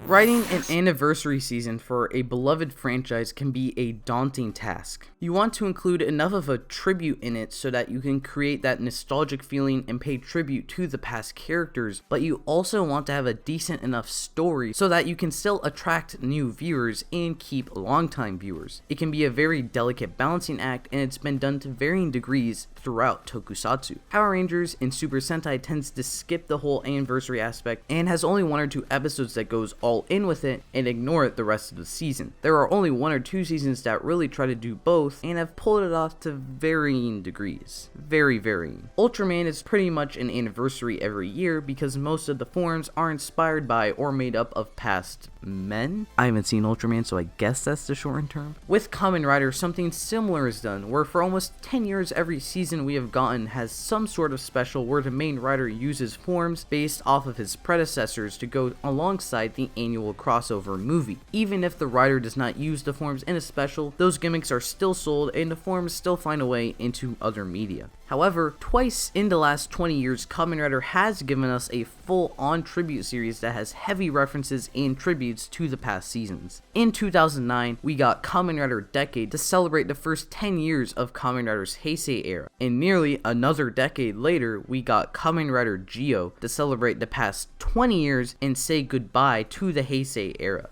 Writing an anniversary season for a beloved franchise can be a daunting task. You want to include enough of a tribute in it so that you can create that nostalgic feeling and pay tribute to the past characters, but you also want to have a decent enough story so that you can still attract new viewers and keep longtime viewers. It can be a very delicate balancing act, and it's been done to varying degrees throughout tokusatsu. Power Rangers and Super Sentai tends to skip the whole anniversary aspect and has only 1 or 2 episodes that goes all in with it and ignore it the rest of the season. There are only 1 or 2 seasons that really try to do both and have pulled it off to varying degrees. Very varying. Ultraman is pretty much an anniversary every year because most of the forms are inspired by or made up of past men? I haven't seen Ultraman, so I guess that's the shortened term. With Kamen Rider, something similar is done, where for almost 10 years every season we have gotten has some sort of special where the main rider uses forms based off of his predecessors to go alongside the annual crossover movie. Even if the writer does not use the forms in a special, those gimmicks are still sold and the forms still find a way into other media. However, twice in the last 20 years, Kamen Rider has given us a full-on tribute series that has heavy references and tributes to the past seasons. In 2009, we got Kamen Rider Decade to celebrate the first 10 years of Kamen Rider's Heisei Era, and nearly another decade later, we got Kamen Rider Zi-O to celebrate the past 20 years and say goodbye to the Heisei Era.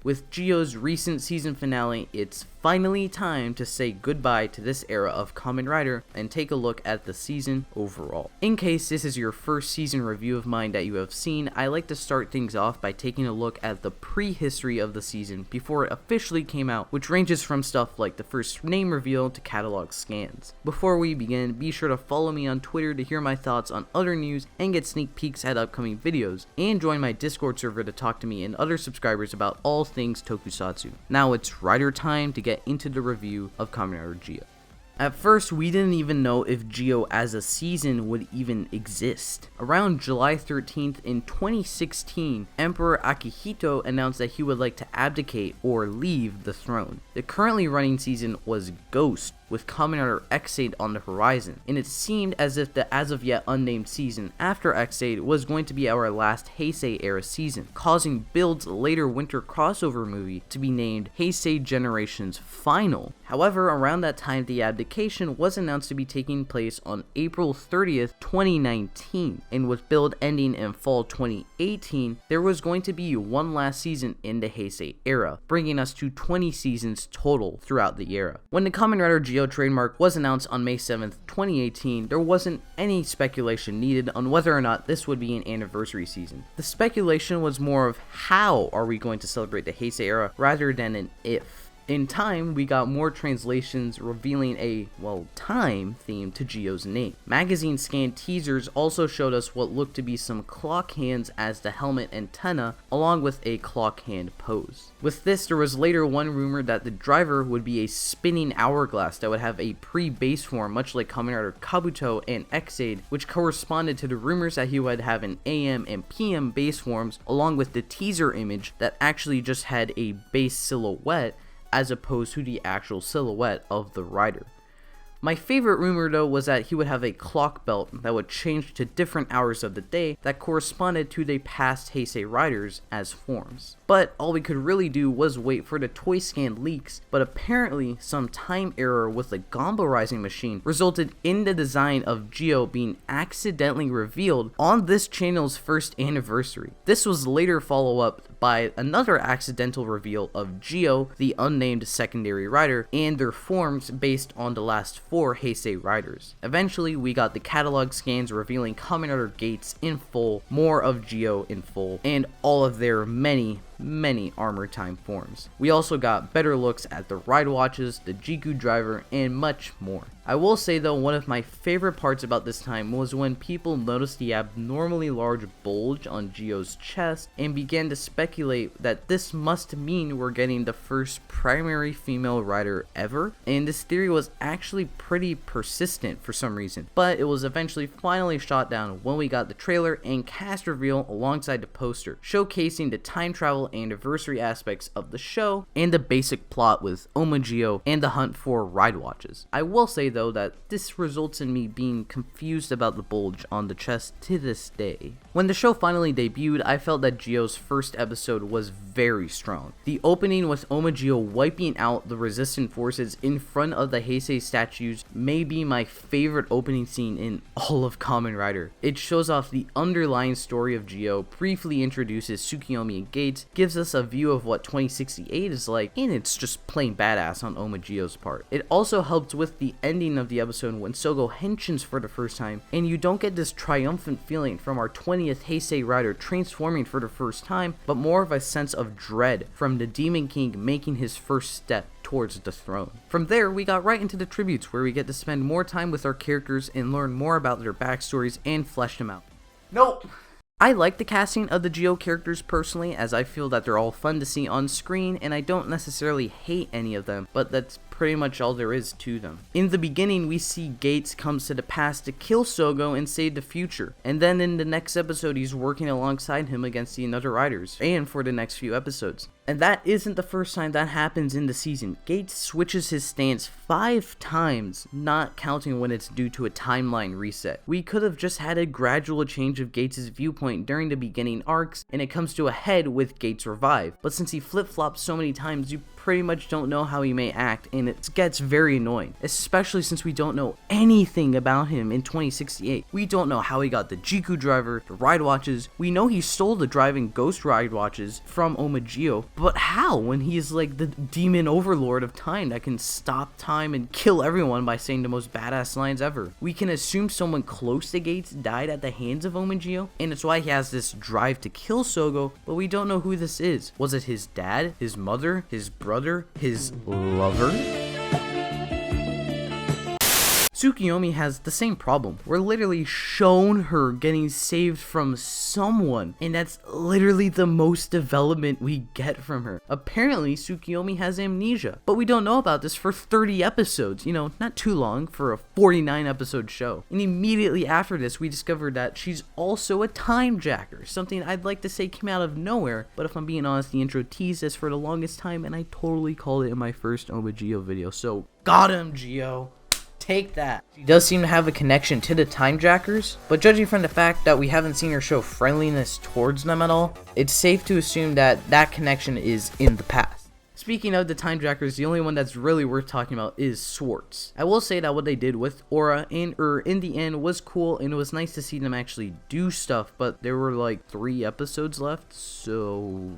With Zi-O's recent season finale, it's finally time to say goodbye to this era of Kamen Rider and take a look at the season overall. In case this is your first season review of mine that you have seen, I like to start things off by taking a look at the prehistory of the season before it officially came out, which ranges from stuff like the first name reveal to catalog scans. Before we begin, be sure to follow me on Twitter to hear my thoughts on other news and get sneak peeks at upcoming videos, and join my Discord server to talk to me and other subscribers about all things tokusatsu. Now it's Rider time to get into the review of Kamen Rider Zi-O. At first, we didn't even know if Zi-O as a season would even exist. Around July 13th in 2016, Emperor Akihito announced that he would like to abdicate or leave the throne. The currently running season was Ghost, with Kamen Rider Ex-Aid on the horizon, and it seemed as if the as of yet unnamed season after Ex-Aid was going to be our last Heisei Era season, causing Build's later winter crossover movie to be named Heisei Generations Final. However, around that time, the abdication was announced to be taking place on April 30th, 2019, and with Build ending in fall 2018, there was going to be one last season in the Heisei Era, bringing us to 20 seasons total throughout the era. When the Kamen Rider Zi-O trademark was announced on May 7th, 2018, there wasn't any speculation needed on whether or not this would be an anniversary season. The speculation was more of how are we going to celebrate the Heisei Era rather than an if. In time, we got more translations revealing a, time theme to Zi-O's name. Magazine scan teasers also showed us what looked to be some clock hands as the helmet antenna, along with a clock hand pose. With this, there was later one rumor that the driver would be a spinning hourglass that would have a pre-base form, much like Kamen Rider Kabuto and Ex-Aid, which corresponded to the rumors that he would have an AM and PM base forms, along with the teaser image that actually just had a base silhouette, as opposed to the actual silhouette of the rider. My favorite rumor though was that he would have a clock belt that would change to different hours of the day that corresponded to the past Heisei riders as forms. But all we could really do was wait for the toy scan leaks, but apparently some time error with the Gombo Rising machine resulted in the design of Zi-O being accidentally revealed on this channel's first anniversary. This was later followed up by another accidental reveal of Zi-O, the unnamed secondary rider, and their forms based on the last 4 Heisei riders. Eventually, we got the catalog scans revealing Kamen Rider Gates in full, more of Zi-O in full, and all of their many armor time forms. We also got better looks at the ride watches, the Jiku driver, and much more. I will say though, one of my favorite parts about this time was when people noticed the abnormally large bulge on Zi-O's chest and began to speculate that this must mean we're getting the first primary female rider ever, and this theory was actually pretty persistent for some reason, but it was eventually finally shot down when we got the trailer and cast reveal alongside the poster, showcasing the time travel special anniversary aspects of the show, and the basic plot with Zi-O and the hunt for ride watches. I will say though that this results in me being confused about the bulge on the chest to this day. When the show finally debuted, I felt that Zi-O's first episode was very strong. The opening with Zi-O wiping out the resistant forces in front of the Heisei statues may be my favorite opening scene in all of Kamen Rider. It shows off the underlying story of Zi-O, briefly introduces Tsukiyomi and Gates, gives us a view of what 2068 is like, and it's just plain badass on Zi-O's part. It also helps with the ending of the episode when Sogo henshins for the first time, and you don't get this triumphant feeling from our 20th Heisei Rider transforming for the first time, but more of a sense of dread from the Demon King making his first step towards the throne. From there, we got right into the tributes, where we get to spend more time with our characters and learn more about their backstories and flesh them out. Nope! I like the casting of the Zi-O characters personally, as I feel that they're all fun to see on screen, and I don't necessarily hate any of them, but that's pretty much all there is to them. In the beginning, we see Gates comes to the past to kill Sogo and save the future, and then in the next episode he's working alongside him against the Another Riders, and for the next few episodes. And that isn't the first time that happens in the season. Gates switches his stance 5 times, not counting when it's due to a timeline reset. We could have just had a gradual change of Gates' viewpoint during the beginning arcs, and it comes to a head with Gates Revive, but since he flip-flops so many times, you pretty much don't know how he may act, and it gets very annoying, especially since we don't know anything about him in 2068. We don't know how he got the Jiku driver, the ride watches. We know he stole the driving ghost ride watches from Zi-O, but how, when he is like the demon overlord of time that can stop time and kill everyone by saying the most badass lines ever? We can assume someone close to Gates died at the hands of Zi-O, and it's why he has this drive to kill Sogo, but we don't know who this is. Was it his dad, his mother, his brother, his lover? Tsukiyomi has the same problem. We're literally shown her getting saved from someone, and that's literally the most development we get from her. Apparently, Tsukiyomi has amnesia, but we don't know about this for 30 episodes, you know, not too long for a 49 episode show. And immediately after this, we discovered that she's also a time jacker, something I'd like to say came out of nowhere, but if I'm being honest, the intro teased this for the longest time, and I totally called it in my first Zi-O video, so got him, Zi-O. Take that. She does seem to have a connection to the Time Jackers, but judging from the fact that we haven't seen her show friendliness towards them at all, it's safe to assume that that connection is in the past. Speaking of the Time Jackers, the only one that's really worth talking about is Swartz. I will say that what they did with Aura and in the end was cool, and it was nice to see them actually do stuff, but there were like 3 episodes left, so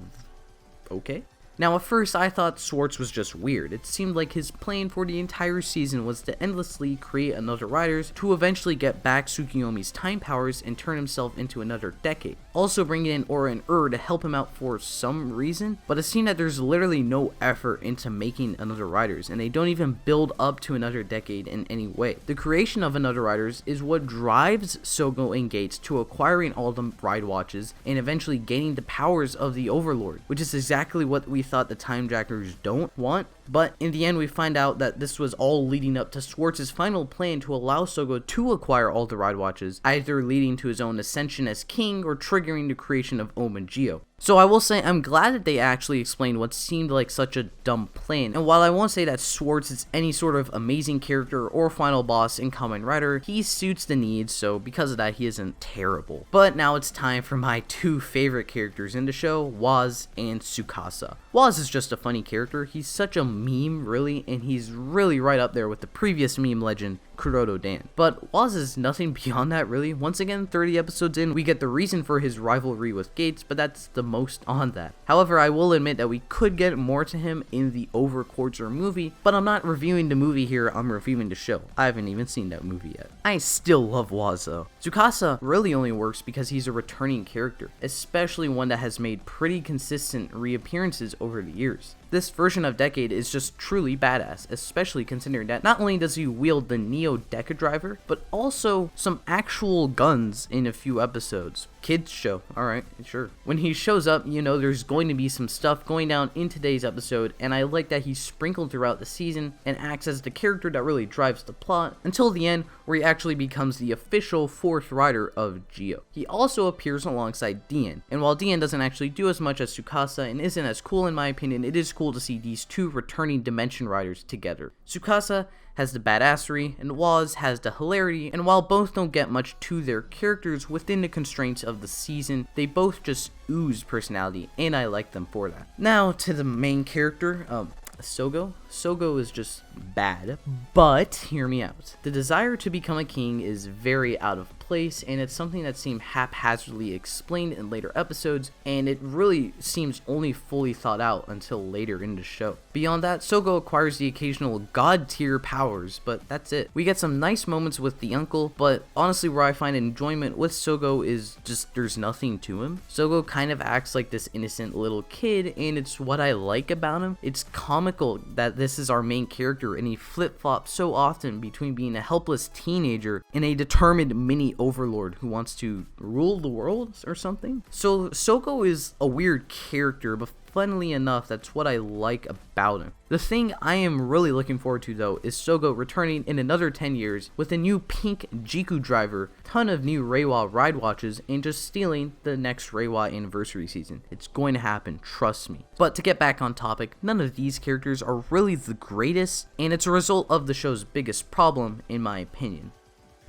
okay. Now, at first, I thought Swartz was just weird. It seemed like his plan for the entire season was to endlessly create another Riders to eventually get back Tsukiyomi's time powers and turn himself into another decade. Also bringing in Aura and to help him out for some reason, but it seemed that there's literally no effort into making another Riders, and they don't even build up to another decade in any way. The creation of another Riders is what drives Sogo and Gates to acquiring all the ride watches and eventually gaining the powers of the Overlord, which is exactly what we thought the Time Jackers don't want. But in the end, we find out that this was all leading up to Swartz's final plan to allow Sogo to acquire all the ride watches, either leading to his own ascension as king or triggering the creation of Zi-O. So I will say I'm glad that they actually explained what seemed like such a dumb plan, and while I won't say that Swartz is any sort of amazing character or final boss in Kamen Rider, he suits the needs, so because of that he isn't terrible. But now it's time for my 2 favorite characters in the show, Woz and Tsukasa. Woz is just a funny character. He's such a meme really, and he's really right up there with the previous meme legend, Kuroto Dan. But Woz is nothing beyond that really. Once again, 30 episodes in, we get the reason for his rivalry with Gates, but that's the most on that. However, I will admit that we could get more to him in the Overquarter movie, but I'm not reviewing the movie here, I'm reviewing the show. I haven't even seen that movie yet. I still love Woz though. Tsukasa really only works because he's a returning character, especially one that has made pretty consistent reappearances over the years. This version of Decade is just truly badass, especially considering that not only does he wield the Neo Deca Driver, but also some actual guns in a few episodes. Kids show, alright, sure. When he shows up, you know there's going to be some stuff going down in today's episode, and I like that he's sprinkled throughout the season and acts as the character that really drives the plot until the end, where he actually becomes the official 4th rider of Zi-O. He also appears alongside Dian, and while Dian doesn't actually do as much as Tsukasa and isn't as cool in my opinion, it is cool to see these two returning Dimension Riders together. Tsukasa has the badassery, and Woz has the hilarity, and while both don't get much to their characters within the constraints of the season, they both just ooze personality, and I like them for that. Now to the main character, Sogo. Sogo is just bad, but hear me out. The desire to become a king is very out of place, and it's something that seemed haphazardly explained in later episodes, and it really seems only fully thought out until later in the show. Beyond that, Sogo acquires the occasional god tier powers, but that's it. We get some nice moments with the uncle, but honestly where I find enjoyment with Sogo is just there's nothing to him. Sogo kind of acts like this innocent little kid, and it's what I like about him. It's comical that this is our main character, and he flip-flops so often between being a helpless teenager and a determined mini overlord who wants to rule the world or something. So Sogo is a weird character, but funnily enough, that's what I like about him. The thing I am really looking forward to though is Sogo returning in another 10 years with a new pink Jiku driver, ton of new Reiwa ride watches, and just stealing the next Reiwa anniversary season. It's going to happen, trust me. But to get back on topic, none of these characters are really the greatest, and it's a result of the show's biggest problem in my opinion.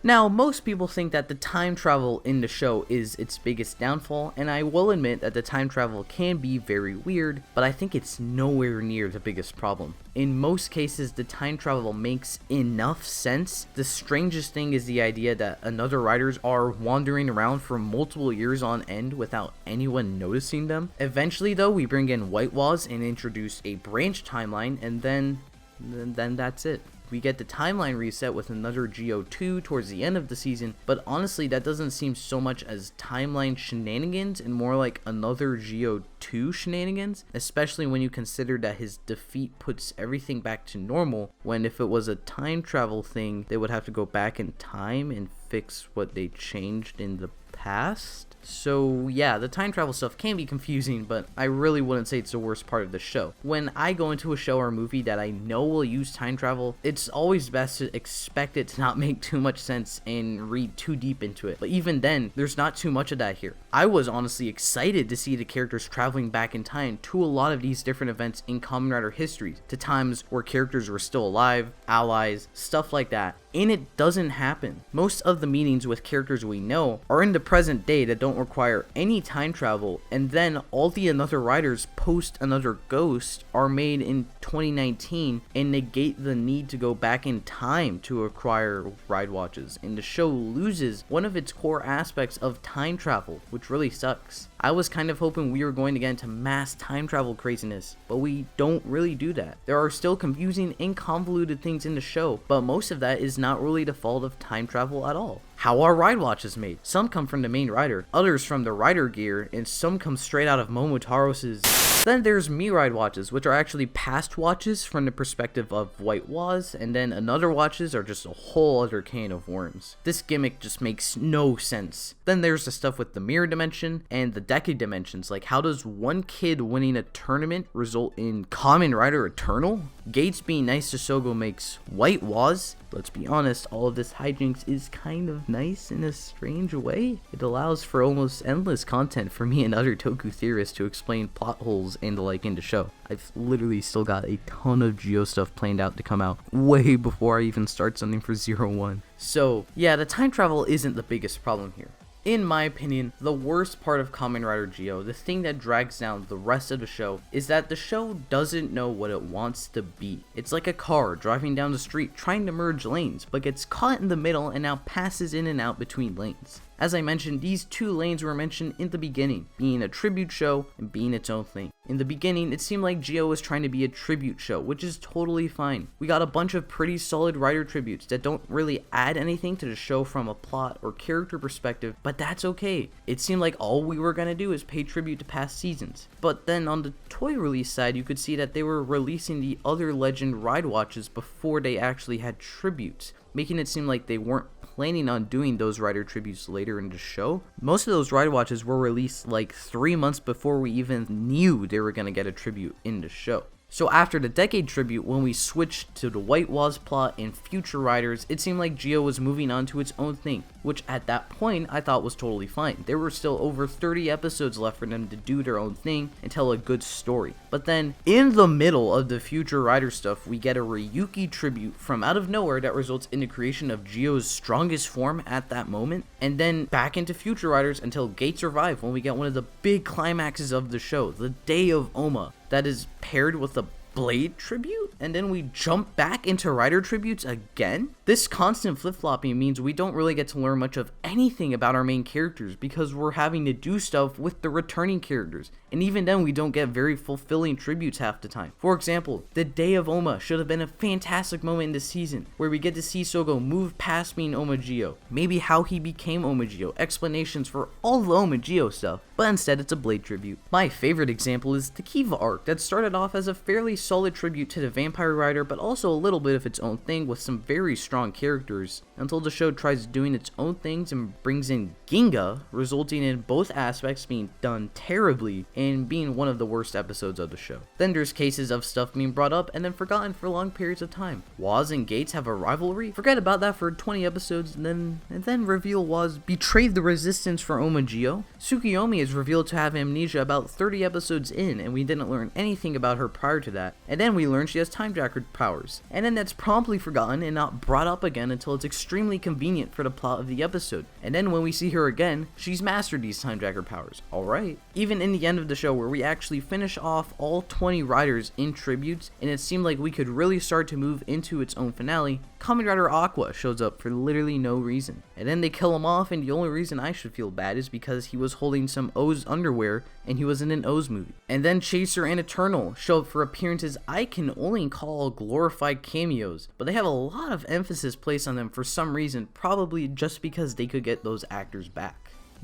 Now, most people think that the time travel in the show is its biggest downfall, and I will admit that the time travel can be very weird, but I think it's nowhere near the biggest problem. In most cases, the time travel makes enough sense. The strangest thing is the idea that another riders are wandering around for multiple years on end without anyone noticing them. Eventually though, we bring in White Woz and introduce a branch timeline, and then that's it. We get the timeline reset with another Zi-O 2 towards the end of the season, but honestly that doesn't seem so much as timeline shenanigans and more like another Zi-O 2 shenanigans, especially when you consider that his defeat puts everything back to normal, when if it was a time travel thing, they would have to go back in time and fix what they changed in the past. So yeah, the time travel stuff can be confusing, but I really wouldn't say it's the worst part of the show. When I go into a show or movie that I know will use time travel, it's always best to expect it to not make too much sense and read too deep into it. But even then, there's not too much of that here. I was honestly excited to see the characters traveling back in time to a lot of these different events in Kamen Rider history, to times where characters were still alive, allies, stuff like that. And it doesn't happen. Most of the meetings with characters we know are in the present day that don't require any time travel, and then all the another riders post Another Ghost are made in 2019 and negate the need to go back in time to acquire ride watches, and the show loses one of its core aspects of time travel, which really sucks. I was kind of hoping we were going to get into mass time travel craziness, but we don't really do that. There are still confusing and convoluted things in the show, but most of that is not really the fault of time travel at all. How are ride watches made? Some come from the main rider, others from the rider gear, and some come straight out of Momotaro's. Then there's Mi-Ride watches, which are actually past watches from the perspective of White Woz, and then another watches are just a whole other can of worms. This gimmick just makes no sense. Then there's the stuff with the mirror dimension and the decade dimensions, like how does one kid winning a tournament result in Kamen Rider Eternal? Gates being nice to Sogo makes White Woz. Let's be honest, all of this hijinks is kind of nice in a strange way. It allows for almost endless content for me and other toku theorists to explain plot holes and the like in the show. I've literally still got a ton of Zi-O stuff planned out to come out way before I even start something for 01. So yeah, the time travel isn't the biggest problem here. In my opinion, the worst part of Kamen Rider Zi-O, the thing that drags down the rest of the show, is that the show doesn't know what it wants to be. It's like a car driving down the street trying to merge lanes, but gets caught in the middle and now passes in and out between lanes. As I mentioned, these two lanes were mentioned in the beginning, being a tribute show and being its own thing. In the beginning, it seemed like Zi-O was trying to be a tribute show, which is totally fine. We got a bunch of pretty solid writer tributes that don't really add anything to the show from a plot or character perspective, but that's okay. It seemed like all we were gonna do is pay tribute to past seasons. But then on the Toei release side, you could see that they were releasing the other Legend ride watches before they actually had tributes, making it seem like they weren't planning on doing those writer tributes later in the show. Most of those ride watches were released like 3 months before we even knew they were gonna get a tribute in the show. So after the Decade tribute, when we switched to the White Woz plot and future riders, it seemed like Zi-O was moving on to its own thing, which at that point I thought was totally fine. There were still over 30 episodes left for them to do their own thing and tell a good story. But then, in the middle of the future rider stuff, we get a Ryuki tribute from out of nowhere that results in the creation of Zi-O's strongest form at that moment, and then back into future riders until Gates Revive, when we get one of the big climaxes of the show, the Day of Oma, that is paired with a Blade tribute, and then we jump back into rider tributes again. This constant flip-flopping means we don't really get to learn much of anything about our main characters because we're having to do stuff with the returning characters, and even then we don't get very fulfilling tributes half the time. For example, the Day of Oma should have been a fantastic moment in this season where we get to see Sogo move past being Oma Zi-O, maybe how he became Oma Zi-O, explanations for all the Oma Zi-O stuff, but instead it's a Blade tribute. My favorite example is the Kiva arc that started off as a fairly solid tribute to the Vampire Rider, but also a little bit of its own thing with some very strong characters, until the show tries doing its own things and brings in Ginga, resulting in both aspects being done terribly and being one of the worst episodes of the show. Then there's cases of stuff being brought up and then forgotten for long periods of time. Woz and Gates have a rivalry, forget about that for 20 episodes, and then reveal Woz betrayed the resistance for Oma Zi-O. Tsukiyomi is revealed to have amnesia about 30 episodes in, and we didn't learn anything about her prior to that. And then we learn she has time tracker powers, and then that's promptly forgotten and not brought up again until it's extremely convenient for the plot of the episode. And then when we see her again, she's mastered these time tracker powers. Alright. Even in the end of the show where we actually finish off all 20 riders in tributes, and it seemed like we could really start to move into its own finale, Kamen Rider Aqua shows up for literally no reason. And then they kill him off, and the only reason I should feel bad is because he was holding some O's underwear and he was in an O's movie. And then Chaser and Eternal show up for appearances I can only call glorified cameos, but they have a lot of emphasis placed on them for some reason, probably just because they could get those actors back.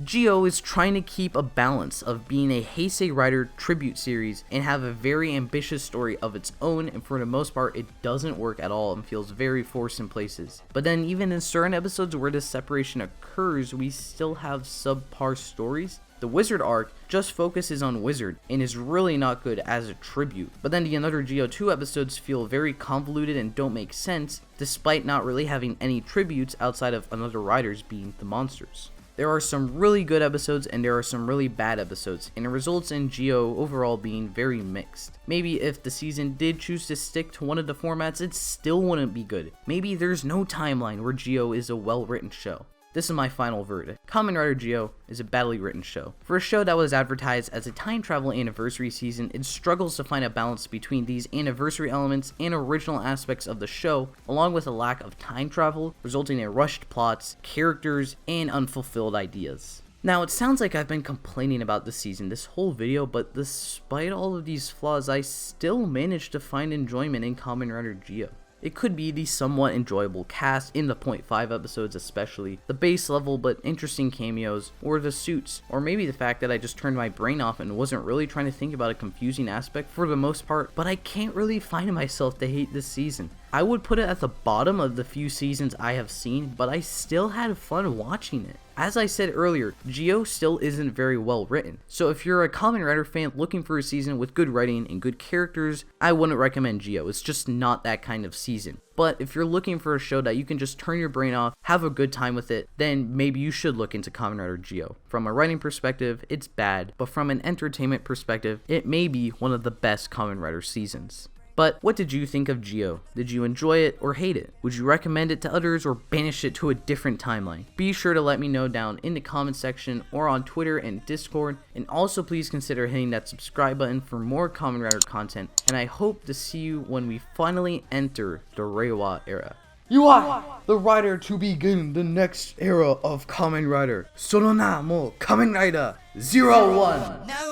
Zi-O is trying to keep a balance of being a Heisei Rider tribute series and have a very ambitious story of its own, and for the most part it doesn't work at all and feels very forced in places. But then even in certain episodes where this separation occurs, we still have subpar stories. The Wizard arc just focuses on Wizard and is really not good as a tribute, but then the Another Zi-O 2 episodes feel very convoluted and don't make sense, despite not really having any tributes outside of Another Riders being the monsters. There are some really good episodes and there are some really bad episodes, and it results in Zi-O overall being very mixed. Maybe if the season did choose to stick to one of the formats, it still wouldn't be good. Maybe there's no timeline where Zi-O is a well-written show. This is my final verdict. Kamen Rider Zi-O is a badly written show. For a show that was advertised as a time travel anniversary season, it struggles to find a balance between these anniversary elements and original aspects of the show, along with a lack of time travel, resulting in rushed plots, characters, and unfulfilled ideas. Now, it sounds like I've been complaining about this season this whole video, but despite all of these flaws, I still managed to find enjoyment in Kamen Rider Zi-O. It could be the somewhat enjoyable cast in the 0.5 episodes especially, the base level but interesting cameos, or the suits, or maybe the fact that I just turned my brain off and wasn't really trying to think about a confusing aspect for the most part, but I can't really find myself to hate this season. I would put it at the bottom of the few seasons I have seen, but I still had fun watching it. As I said earlier, Zi-O still isn't very well written, so if you're a Kamen Rider fan looking for a season with good writing and good characters, I wouldn't recommend Zi-O. It's just not that kind of season. But if you're looking for a show that you can just turn your brain off, have a good time with it, then maybe you should look into Kamen Rider Zi-O. From a writing perspective, it's bad, but from an entertainment perspective, it may be one of the best Kamen Rider seasons. But what did you think of Zi-O? Did you enjoy it or hate it? Would you recommend it to others or banish it to a different timeline? Be sure to let me know down in the comment section or on Twitter and Discord, and also please consider hitting that subscribe button for more Kamen Rider content, and I hope to see you when we finally enter the Reiwa era. You are the rider to begin the next era of Kamen Rider. その名も Kamen Rider Zi-O. Now